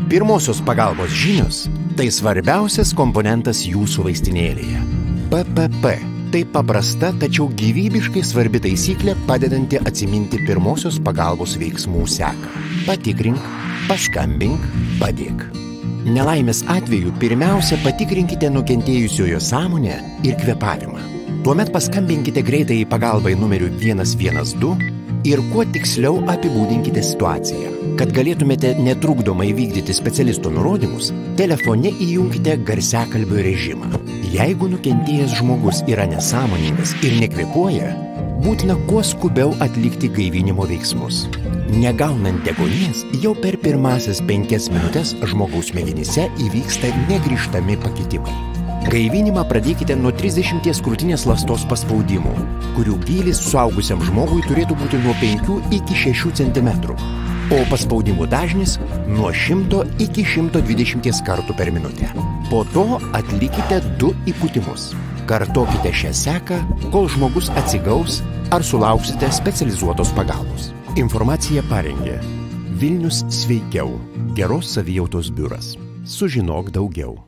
Pirmosios pagalbos žinios – tai svarbiausias komponentas jūsų vaistinėlėje. PPP – tai paprasta, tačiau gyvybiškai svarbi taisyklė, padedanti atsiminti pirmosios pagalbos veiksmų seką. Patikrink, paskambink, padėk. Nelaimės atveju pirmiausia patikrinkite nukentėjusiojo sąmonę ir kvėpavimą. Tuomet paskambinkite greitajai pagalbai numeriu 112 ir kuo tiksliau apibūdinkite situaciją. Kad galėtumėte netrukdomai vykdyti specialisto nurodymus, telefone įjunkite garsiakalbio režimą. Jeigu nukentėjęs žmogus yra nesąmoningas ir nekvėpuoja, būtina kuo skubiau atlikti gaivinimo veiksmus. Negaunant deguonies, jau per pirmasias 5 minutės žmogaus smegenyse įvyksta negrįžtami pakitimai. Gaivinimą pradėkite nuo 30 krūtinės ląstos paspaudimų, kurių gylis suaugusiam žmogui turėtų būti nuo 5 iki 6 cm, o paspaudimų dažnis nuo 100 iki 120 kartų per minutę. Po to atlikite 2 įpūtimus. Kartokite šią seką, kol žmogus atsigaus ar sulauksite specializuotos pagalbos. Informaciją parengė Vilnius sveikiau, geros savijautos biuras. Sužinok daugiau.